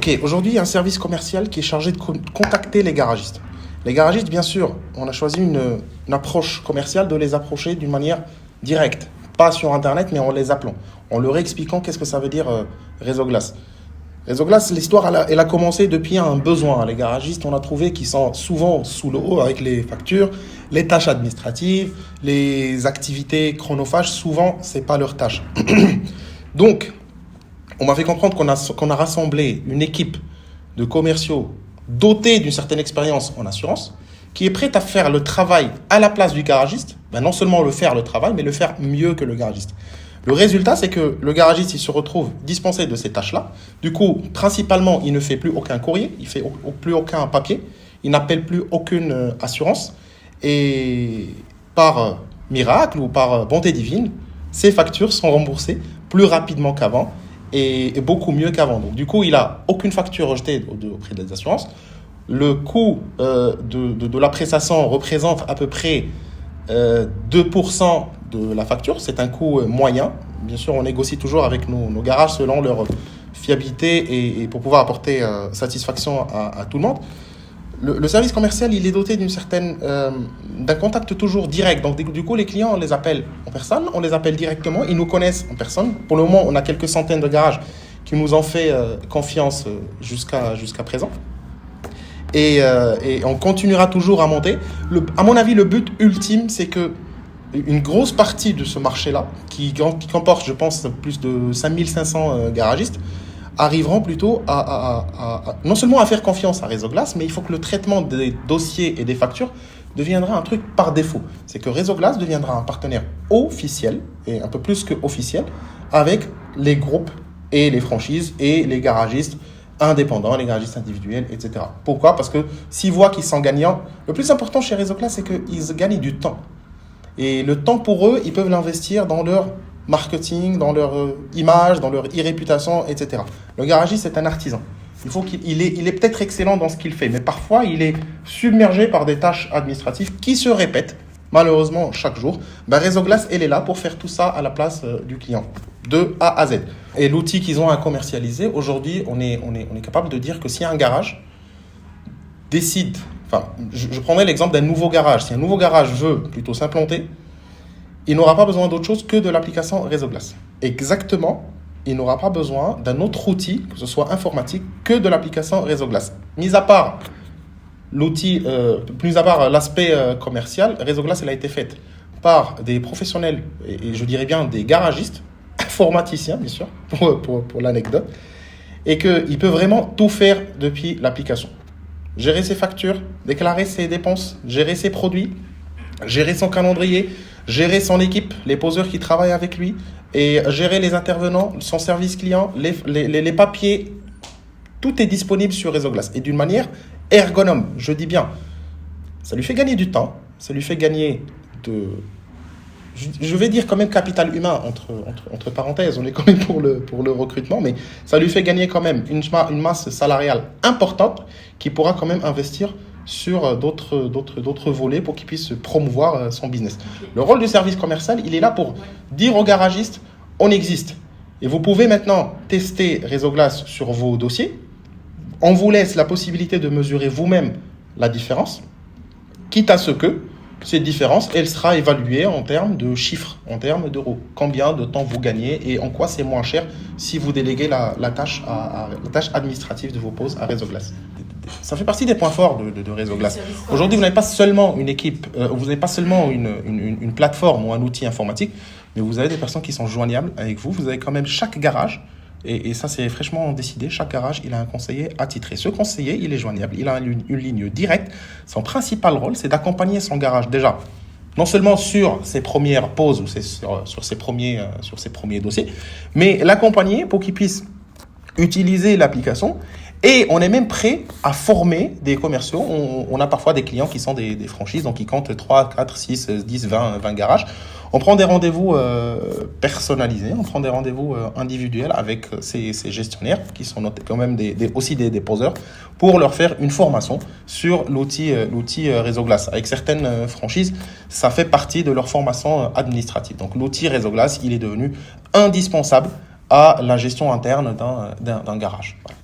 Ok, aujourd'hui, il y a un service commercial qui est chargé de contacter les garagistes. Les garagistes, bien sûr, on a choisi une approche commerciale de les approcher d'une manière directe. Pas sur Internet, mais en les appelant. En leur expliquant qu'est-ce que ça veut dire Réseau Glace. Réseau Glace, l'histoire, elle a commencé depuis un besoin. Les garagistes, on a trouvé qu'ils sont souvent sous l'eau avec les factures, les tâches administratives, les activités chronophages. Souvent, ce n'est pas leur tâche. Donc, on m'a fait comprendre qu'on a rassemblé une équipe de commerciaux dotés d'une certaine expérience en assurance, qui est prête à faire le travail à la place du garagiste. Non seulement le faire le travail, mais le faire mieux que le garagiste. Le résultat, c'est que le garagiste, il se retrouve dispensé de ces tâches-là. Du coup, principalement, il ne fait plus aucun courrier, il ne fait plus aucun papier, il n'appelle plus aucune assurance. Et par miracle ou par bonté divine, ces factures sont remboursées plus rapidement qu'avant et beaucoup mieux qu'avant. Donc, du coup, il n'a aucune facture rejetée auprès des assurances. Le coût de la prestation représente à peu près 2% de la facture. C'est un coût moyen. Bien sûr, on négocie toujours avec nos garages selon leur fiabilité et pour pouvoir apporter satisfaction à tout le monde. Le service commercial, il est doté d'un contact toujours direct. Donc, du coup, les clients, on les appelle en personne, on les appelle directement, ils nous connaissent en personne. Pour le moment, on a quelques centaines de garages qui nous ont fait confiance jusqu'à présent. Et on continuera toujours à monter. À mon avis, le but ultime, c'est que une grosse partie de ce marché-là, qui comporte, je pense, plus de 5500 garagistes, arriveront plutôt non seulement à faire confiance à Réseau Glace, mais il faut que le traitement des dossiers et des factures deviendra un truc par défaut. C'est que Réseau Glace deviendra un partenaire officiel, et un peu plus qu'officiel, avec les groupes et les franchises et les garagistes indépendants, les garagistes individuels, etc. Pourquoi ? Parce que s'ils voient qu'ils sont gagnants, le plus important chez Réseau Glace, c'est qu'ils gagnent du temps. Et le temps pour eux, ils peuvent l'investir dans leur marketing, dans leur image, dans leur e-réputation, etc. Le garagiste, c'est un artisan. Il est peut-être excellent dans ce qu'il fait, mais parfois, il est submergé par des tâches administratives qui se répètent, malheureusement, chaque jour. Réseau Glace, elle est là pour faire tout ça à la place du client, de A à Z. Et l'outil qu'ils ont à commercialiser, aujourd'hui, on est capable de dire que si un garage décide... je prendrai l'exemple d'un nouveau garage. Si un nouveau garage veut plutôt s'implanter, il n'aura pas besoin d'autre chose que de l'application Réseau Glace. Exactement, il n'aura pas besoin d'un autre outil, que ce soit informatique, que de l'application Réseau Glace. Mis à part l'aspect commercial, Réseau Glace, elle a été faite par des professionnels, et je dirais bien des garagistes, informaticiens, bien sûr, pour l'anecdote, et qu'il peut vraiment tout faire depuis l'application. Gérer ses factures, déclarer ses dépenses, gérer ses produits, gérer son calendrier, gérer son équipe, les poseurs qui travaillent avec lui, et gérer les intervenants, son service client, les papiers. Tout est disponible sur Réseau Glace et d'une manière ergonome, je dis bien. Ça lui fait gagner du temps, ça lui fait gagner je vais dire quand même capital humain, entre parenthèses, on est quand même pour le recrutement, mais ça lui fait gagner quand même une masse salariale importante qui pourra quand même investir sur d'autres volets pour qu'il puisse promouvoir son business. Le rôle du service commercial, il est là pour dire aux garagistes, on existe. Et vous pouvez maintenant tester Réseau Glace sur vos dossiers. On vous laisse la possibilité de mesurer vous-même la différence, quitte à ce que cette différence, elle sera évaluée en termes de chiffres, en termes d'euros. Combien de temps vous gagnez et en quoi c'est moins cher si vous déléguez la tâche administrative de vos pauses à Réseau Glace. Ça fait partie des points forts de Réseau Glace. Aujourd'hui, vous n'avez pas seulement une équipe, vous n'avez pas seulement une plateforme ou un outil informatique, mais vous avez des personnes qui sont joignables avec vous. Vous avez quand même chaque garage, et ça c'est fraîchement décidé, chaque garage, il a un conseiller attitré. Ce conseiller, il est joignable, il a une ligne directe. Son principal rôle, c'est d'accompagner son garage déjà, non seulement sur ses premières pauses ou sur ses premiers dossiers, mais l'accompagner pour qu'il puisse utiliser l'application. Et on est même prêt à former des commerciaux. On a parfois des clients qui sont des franchises, donc qui comptent 3, 4, 6, 10, 20 garages. On prend des rendez-vous personnalisés, on prend des rendez-vous individuels avec ces gestionnaires qui sont quand même aussi des poseurs pour leur faire une formation sur l'outil Réseau Glace. Avec certaines franchises, ça fait partie de leur formation administrative. Donc l'outil Réseau Glace, il est devenu indispensable à la gestion interne d'un garage. Voilà.